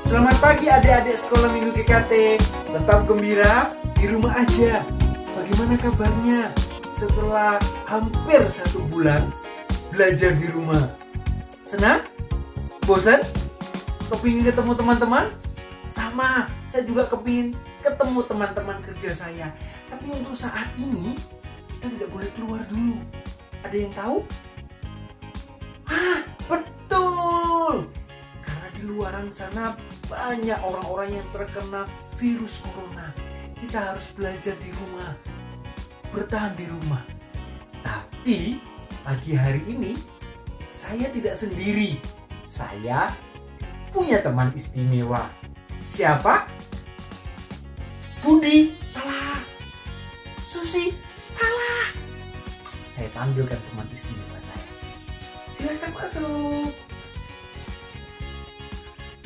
Selamat pagi adik-adik sekolah minggu GKT. Tetap gembira di rumah aja. Bagaimana kabarnya setelah hampir 1 bulan belajar di rumah? Senang? Bosan? Kepingin ketemu teman-teman? Sama, saya juga kepingin ketemu teman-teman kerja saya. Tapi untuk saat ini kita tidak boleh keluar dulu. Ada yang tahu? Betul! Karena di luaran sana banyak orang-orang yang terkena virus corona. Kita harus belajar di rumah, bertahan di rumah. Tapi pagi hari ini saya tidak sendiri. Saya punya teman istimewa. Siapa? Budi. Salah. Susi. Salah. Saya panggilkan teman istimewa saya. Silakan masuk.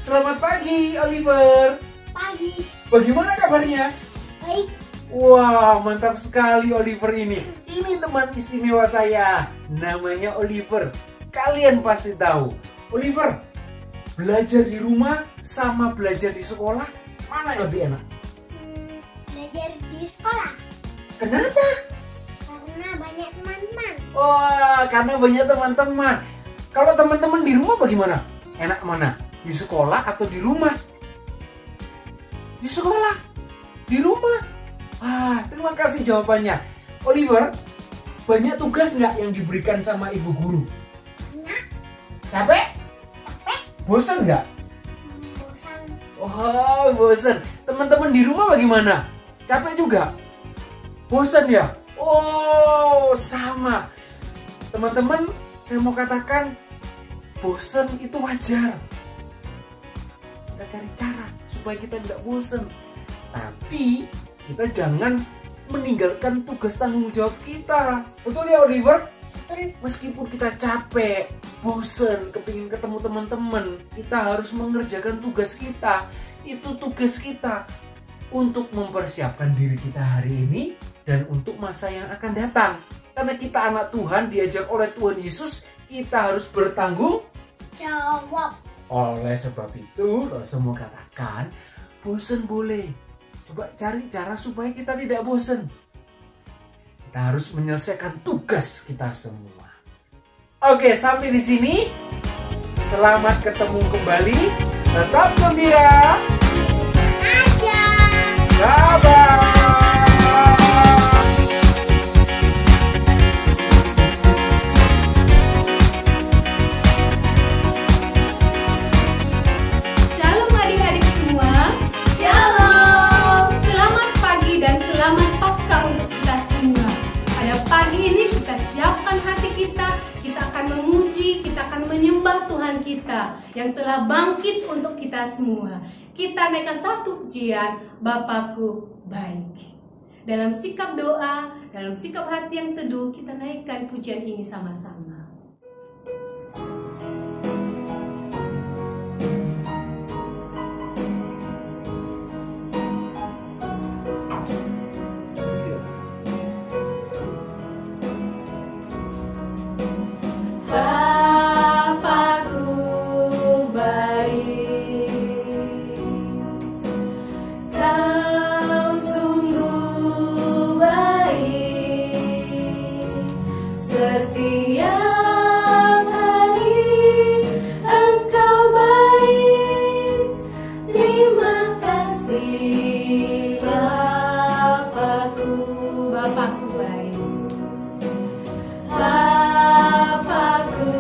Selamat pagi, Oliver. Pagi. Bagaimana kabarnya? Baik. Wah, mantap sekali Oliver ini. Ini teman istimewa saya. Namanya Oliver. Kalian pasti tahu. Oliver, belajar di rumah sama belajar di sekolah, mana yang lebih enak? Belajar di sekolah. Kenapa? Karena banyak teman-teman. Wah, karena banyak teman-teman. Kalau teman-teman di rumah bagaimana? Enak mana? Di sekolah atau di rumah? Di sekolah. Di rumah. Terima kasih jawabannya. Oliver, banyak tugas nggak yang diberikan sama ibu guru? Banyak. Capek? Capek. Bosan nggak? Bosan. Oh, bosan. Teman-teman di rumah bagaimana? Capek juga? Bosan ya? Oh, sama. Teman-teman, saya mau katakan bosan itu wajar. Kita cari cara supaya kita tidak bosan. Tapi kita jangan meninggalkan tugas tanggung jawab kita. Betul ya Oliver? Betul. Meskipun kita capek, bosan, kepingin ketemu teman-teman, kita harus mengerjakan tugas kita. Itu tugas kita untuk mempersiapkan diri kita hari ini dan untuk masa yang akan datang. Karena kita anak Tuhan, diajar oleh Tuhan Yesus, kita harus bertanggung Jawab. oleh sebab itu, Rasul mau katakan, bosan boleh. Coba cari cara supaya kita tidak bosan. Kita harus menyelesaikan tugas kita semua. Oke, sampai di sini. Selamat ketemu kembali. Tetap gembira. Aja. Bye-bye. Shalom adik-adik semua. Shalom. Selamat pagi dan selamat Paskah untuk kita semua. Pada pagi ini kita siapkan hati kita. Kita akan memuji, kita akan menyembah Tuhan kita yang telah bangkit untuk kita semua. Kita naikkan satu pujian, Bapakku baik. Dalam sikap doa, dalam sikap hati yang teduh, kita naikkan pujian ini sama-sama. Bapakku baik, Kau sungguh baik, setiap hari Engkau baik. Terima kasih Bapakku, Bapakku baik. Bapakku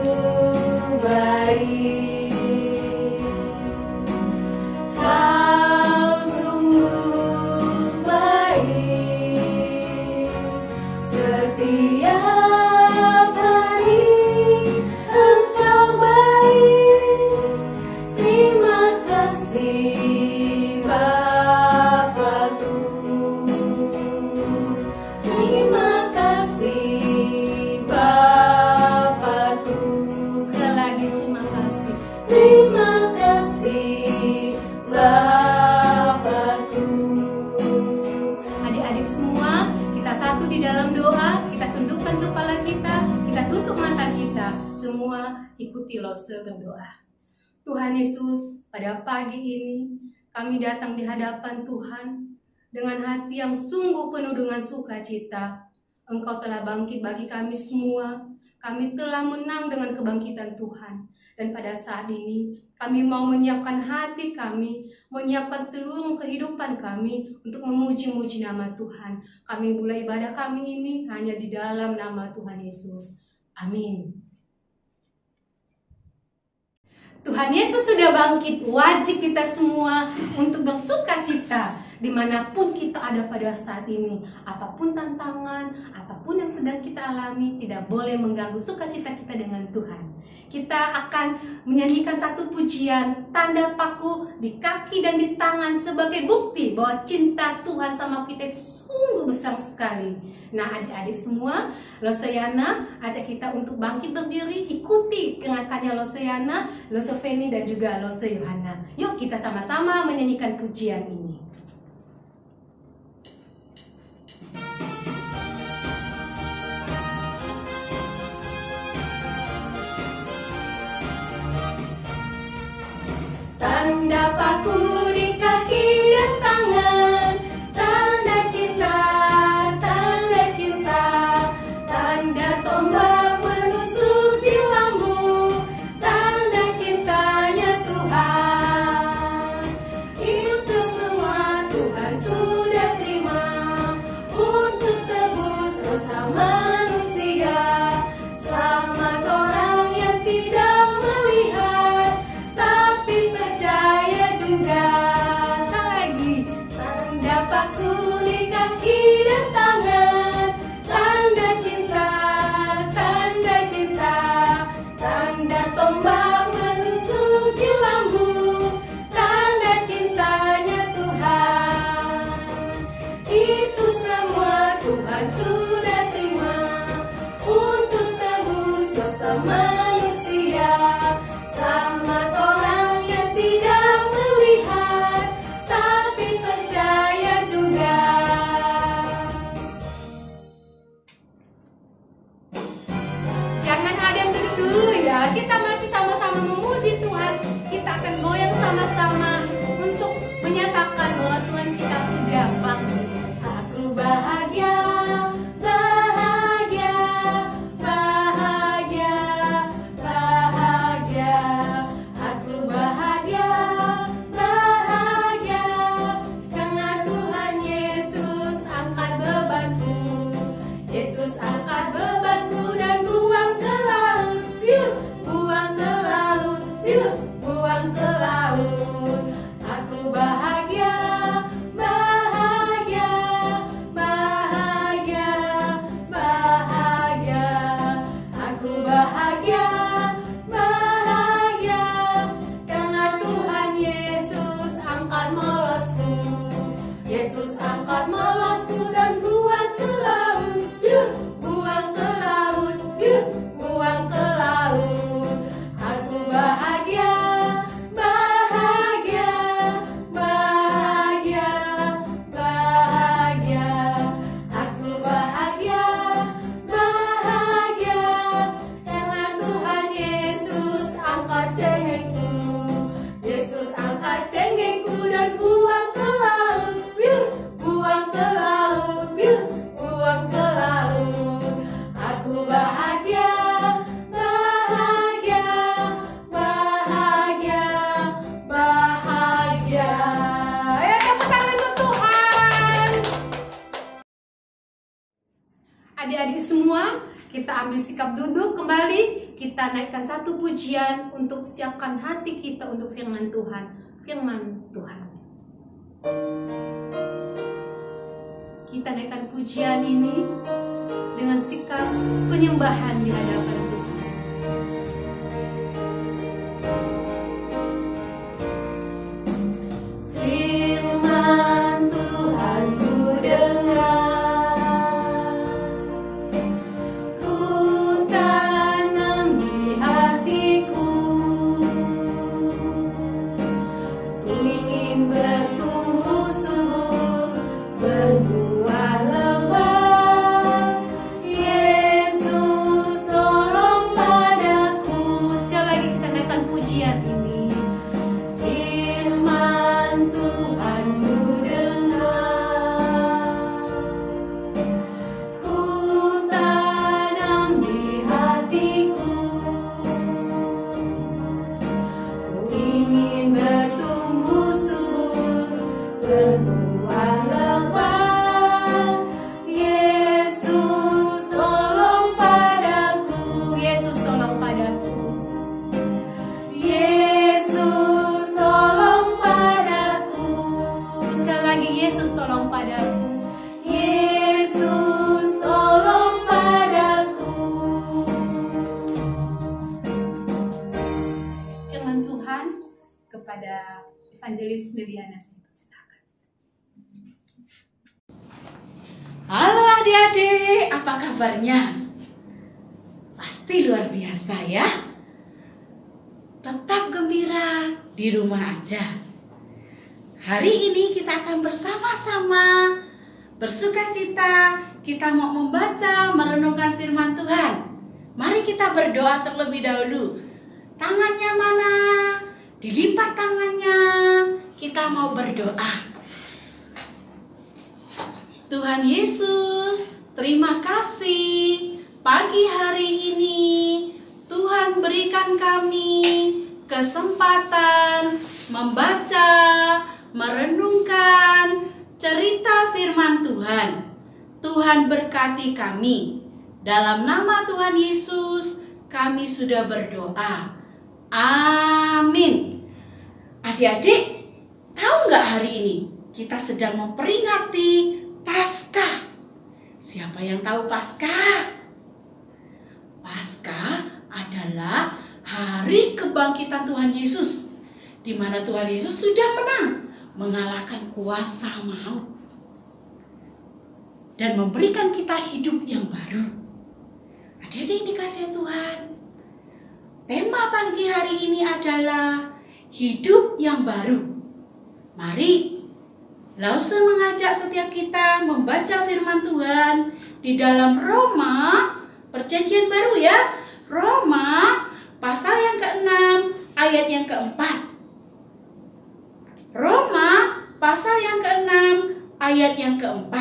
baik, Kau sungguh baik, setiap hari semua ikuti Lose berdoa. Tuhan Yesus, pada pagi ini kami datang di hadapan Tuhan dengan hati yang sungguh penuh dengan sukacita. Engkau telah bangkit bagi kami semua. Kami telah menang dengan kebangkitan Tuhan. Dan pada saat ini kami mau menyiapkan hati kami, menyiapkan seluruh kehidupan kami untuk memuji-muji nama Tuhan. Kami mulai ibadah kami ini hanya di dalam nama Tuhan Yesus. Amin. Tuhan Yesus sudah bangkit, wajib kita semua untuk bersukacita dimanapun kita ada pada saat ini. Apapun tantangan, apapun yang sedang kita alami, tidak boleh mengganggu sukacita kita dengan Tuhan. Kita akan menyanyikan satu pujian, tanda paku di kaki dan di tangan sebagai bukti bahwa cinta Tuhan sama kita itu sungguh besar sekali. Nah, adik-adik semua, Loseyana ajak kita untuk bangkit berdiri, ikuti gerakannya Loseyana, Lose Feni dan juga Lose Yohana. Yuk kita sama-sama menyanyikan pujian ini. Tanda paku di kaki dan tangan, tanda cinta, tanda tombak menusuk di lambung, tanda cintanya Tuhan. Itu semua Tuhan sudah terima untuk tebus dosa manusia. Selamat orang yang tidak melihat tapi percaya juga. Lagi tanda paku di kaki dan tangan, tanda cinta, tanda tombak menusuk di lambung, tanda cintanya Tuhan. Itu semua Tuhan sudah terima untuk tebus dosa manusia. Selamat orang yang tidak melihat tapi percaya juga. Jangan ada yang duduk dulu ya. Kita masih sama-sama memuji Tuhan. Kita akan goyang sama-sama untuk menyatakan bahwa Tuhan kita sudah bangkit. Aku bahagia, bahagia, bahagia, bahagia. Aku bahagia, bahagia, karena Tuhan Yesus angkat bebanku. Yesus angkat bebanku dan buang ke laut. Yuk, buang ke laut. Yuk, buang ke laut. Aku bahagia, bahagia, bahagia, bahagia. Aku bahagia, bahagia, karena Tuhan Yesus angkat molosku. Yesus angkat molosku dan buang ke laut. Yuk, buang ke laut. Yuk, buang ke laut. Aku bahagia, bahagia, bahagia, bahagia. Aku bahagia, bahagia, karena Tuhan Yesus angkat cengengku. Yesus angkat cengengku dan buang ke laut. Yuk, buang ke laut. Yuk, buang ke laut. Aku bahagia, bahagia, bahagia, bahagia. Ya, tepuk tangan untuk Tuhan. Adik-adik semua, kita ambil sikap duduk kembali. Kita naikkan satu pujian untuk siapkan hati kita untuk firman Tuhan. Firman Tuhan. Kita naikkan pujian ini dengan sikap penyembahan di hadapan Tuhan. Firman Tuhan ku dengar, ku tanam di hatiku, ku ingin bertumbuh subur, berbuah lebat. Yesus kepada Evangelis Meliana. Silakan. Halo adik-adik, apa kabarnya? Pasti luar biasa ya. Tetap gembira di rumah aja. Hari ini kita akan bersama-sama bersukacita. Kita mau membaca, merenungkan firman Tuhan. Mari kita berdoa terlebih dahulu. Tangannya mana? Dilipat tangannya. Kita mau berdoa. Tuhan Yesus, terima kasih pagi hari ini Tuhan berikan kami kesempatan membaca, merenungkan cerita firman Tuhan. Tuhan berkati kami. Dalam nama Tuhan Yesus kami sudah berdoa. Amin. Adik-adik, tahu nggak hari ini kita sedang memperingati Paskah. Siapa yang tahu Paskah? Paskah adalah hari kebangkitan Tuhan Yesus, di mana Tuhan Yesus sudah menang, mengalahkan kuasa maut, dan memberikan kita hidup yang baru. Adik-adik yang dikasihi Tuhan, tema pagi hari ini adalah hidup yang baru. Mari, Lause mengajak setiap kita membaca firman Tuhan di dalam Roma, Perjanjian Baru ya, Roma pasal yang ke-6 ayat yang ke-4. Roma pasal yang ke-6 ayat yang ke-4.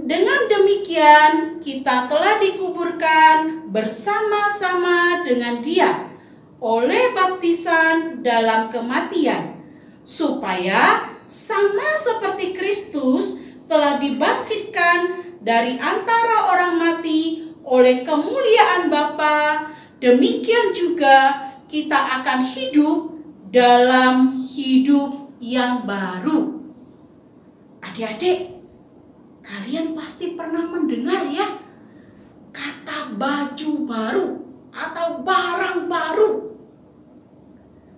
Dengan demikian kita telah dikuburkan bersama-sama dengan Dia oleh baptisan dalam kematian, supaya sama seperti Kristus telah dibangkitkan dari antara orang mati oleh kemuliaan Bapa, demikian juga kita akan hidup dalam hidup yang baru. Adik-adik, kalian pasti pernah mendengar ya kata baju baru atau barang baru.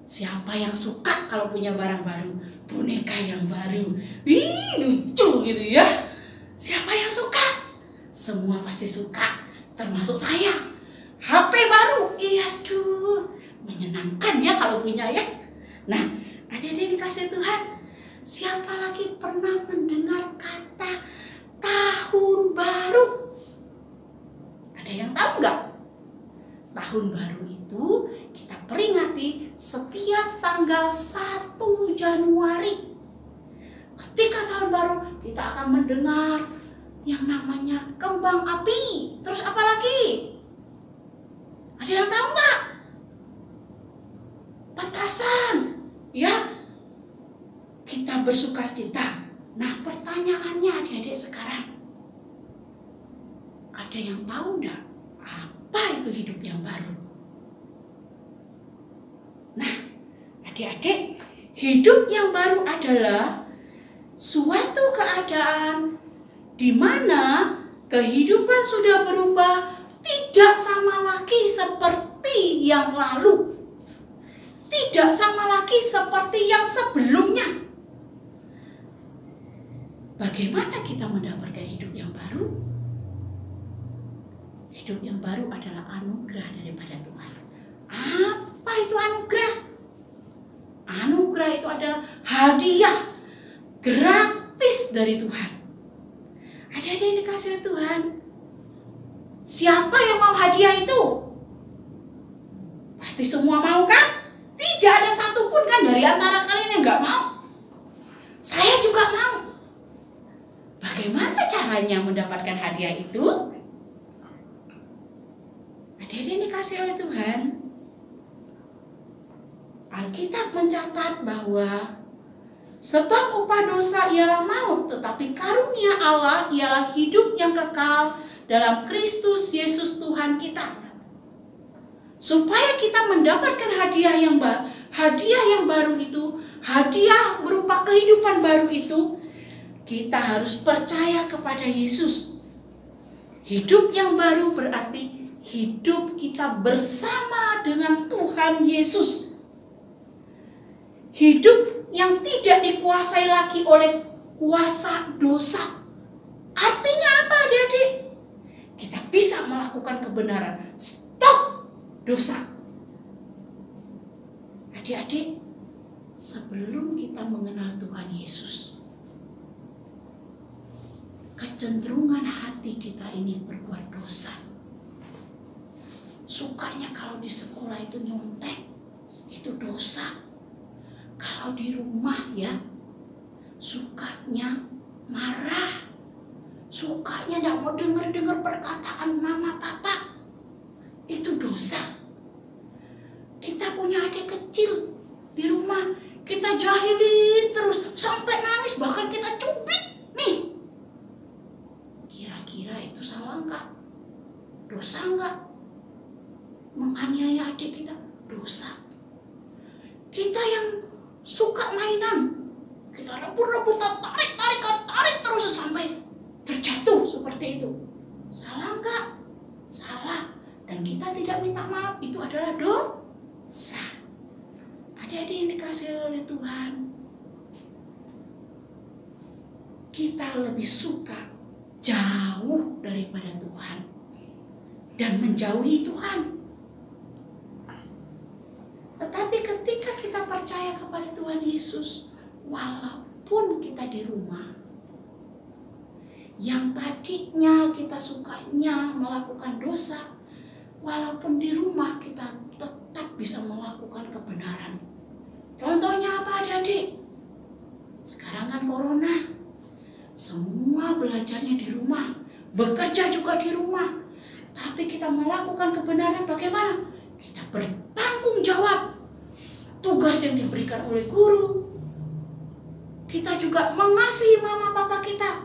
Siapa yang suka kalau punya barang baru? Boneka yang baru. Wih, lucu gitu ya. Siapa yang suka? Semua pasti suka, termasuk saya. HP baru, iya tuh, menyenangkan ya kalau punya ya. Nah, adik-adik dikasih Tuhan, siapa lagi pernah mendengar kata tahun baru? Ada yang tahu nggak? Tahun baru itu kita peringati setiap tanggal 1 Januari. Ketika tahun baru kita akan mendengar yang namanya kembang api. Terus apa lagi? Ada yang tahu nggak? Petasan. Ya, kita bersukacita. Nah, pertanyaannya adik-adik sekarang, ada yang tahu enggak apa itu hidup yang baru? Nah, adik-adik, hidup yang baru adalah suatu keadaan di mana kehidupan sudah berubah, tidak sama lagi seperti yang lalu, tidak sama lagi seperti yang sebelumnya. Bagaimana kita mendapatkan hidup yang baru? Hidup yang baru adalah anugerah daripada Tuhan. Apa itu anugerah? Anugerah itu adalah hadiah gratis dari Tuhan. Ada yang dikasih Tuhan. Siapa yang mau hadiah itu? Pasti semua mau kan? Tidak ada satupun kan dari antara kalian yang gak mau. Saya juga mau. Bagaimana caranya mendapatkan hadiah itu? Ada yang dikasih oleh Tuhan. Alkitab mencatat bahwa sebab upah dosa ialah maut, tetapi karunia Allah ialah hidup yang kekal dalam Kristus Yesus Tuhan kita. Supaya kita mendapatkan hadiah yang baru itu, hadiah berupa kehidupan baru itu, kita harus percaya kepada Yesus. Hidup yang baru berarti hidup kita bersama dengan Tuhan Yesus. Hidup yang tidak dikuasai lagi oleh kuasa dosa. Artinya apa adik-adik? Kita bisa melakukan kebenaran. Stop dosa. Adik-adik, sebelum kita mengenal Tuhan Yesus, kecenderungan hati kita ini berbuat dosa. Sukanya kalau di sekolah itu nyontek, itu dosa. Kalau di rumah ya, sukanya marah, sukanya tidak mau dengar perkataan mama papa, itu dosa. Kita punya adik kecil di rumah, kita jahilin terus sampai nangis, bahkan kita cubit nih. Kira-kira itu salah enggak? Dosa enggak? Menganiaya adik kita, dosa. Kita yang suka mainan, kita rebut-rebutan, tarik terus sampai terjatuh seperti itu. Salah enggak? Salah. Dan kita tidak minta maaf, itu adalah dosa. Adik-adik yang dikasihi oleh Tuhan, kita lebih suka jauh daripada Tuhan dan menjauhi Tuhan. Tetapi ketika kita percaya kepada Tuhan Yesus, walaupun kita di rumah, yang tadinya kita sukanya melakukan dosa, walaupun di rumah kita tetap bisa melakukan kebenaran. Contohnya apa adik-adik? Sekarang kan corona, semua belajarnya di rumah, bekerja juga di rumah. Tapi kita melakukan kebenaran bagaimana? Kita bertanggung jawab tugas yang diberikan oleh guru. Kita juga mengasihi mama papa kita.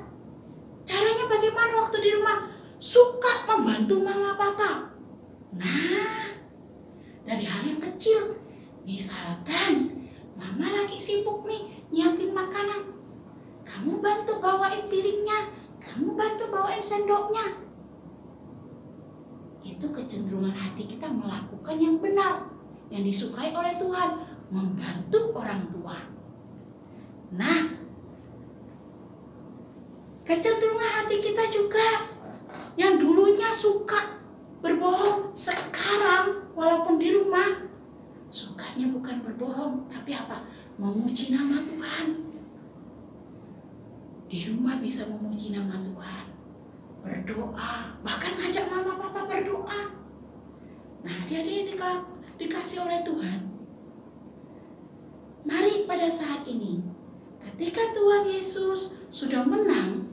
Caranya bagaimana waktu di rumah? Suka membantu mama papa. Nah, dari hal yang kecil, misalkan mama lagi sibuk nih nyiapin makanan, kamu bantu bawain piringnya, kamu bantu bawain sendoknya. Itu kecenderungan hati kita melakukan yang benar, yang disukai oleh Tuhan, membantu orang tua. Nah, kecenderungan hati kita juga yang dulunya suka berbohong, sekarang walaupun di rumah sukanya bukan berbohong, tapi apa? Memuji nama Tuhan. Di rumah bisa memuji nama Tuhan, berdoa, bahkan ngajak mama papa berdoa. Nah, adik-adik yang dikasih oleh Tuhan, mari pada saat ini, ketika Tuhan Yesus sudah menang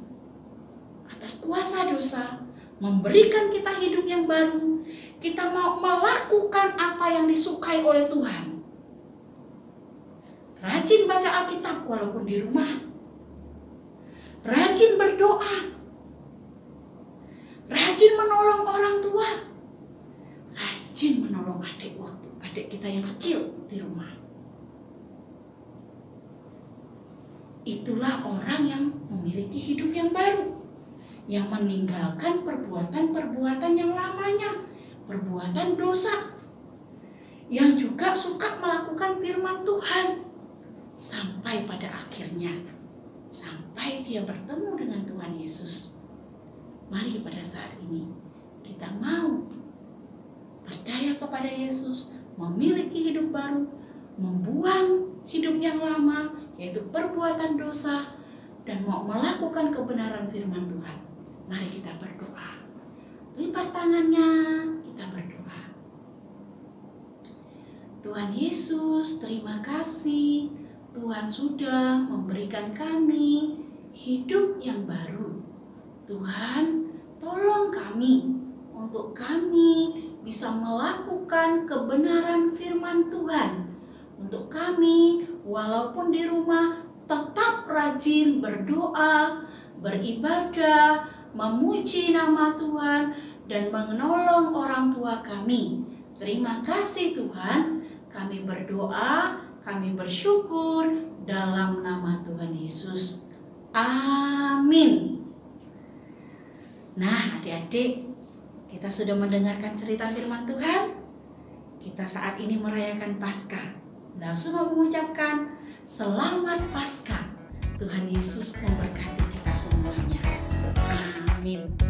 atas kuasa dosa, memberikan kita hidup yang baru, kita mau melakukan apa yang disukai oleh Tuhan. Rajin baca Alkitab walaupun di rumah, rajin berdoa, rajin menolong orang tua, rajin menolong adik kita yang kecil di rumah. Itulah orang yang memiliki hidup yang baru, yang meninggalkan perbuatan-perbuatan yang lamanya, perbuatan dosa, yang juga suka melakukan firman Tuhan sampai pada akhirnya, sampai dia bertemu dengan Tuhan Yesus. Mari pada saat ini kita mau percaya kepada Yesus, memiliki hidup baru, membuang hidup yang lama, yaitu perbuatan dosa, dan mau melakukan kebenaran firman Tuhan. Mari kita berdoa. Lipat tangannya, kita berdoa. Tuhan Yesus, terima kasih Tuhan sudah memberikan kami hidup yang baru. Tuhan, tolong kami untuk kami bisa melakukan kebenaran firman Tuhan. Untuk kami, walaupun di rumah, tetap rajin berdoa, beribadah, memuji nama Tuhan, dan menolong orang tua kami. Terima kasih Tuhan, kami berdoa, kami bersyukur dalam nama Tuhan Yesus. Amin. Nah, adik-adik, kita sudah mendengarkan cerita firman Tuhan. Kita saat ini merayakan Paskah. Langsung mau mengucapkan Selamat Paskah. Tuhan Yesus memberkati kita semuanya. Amin.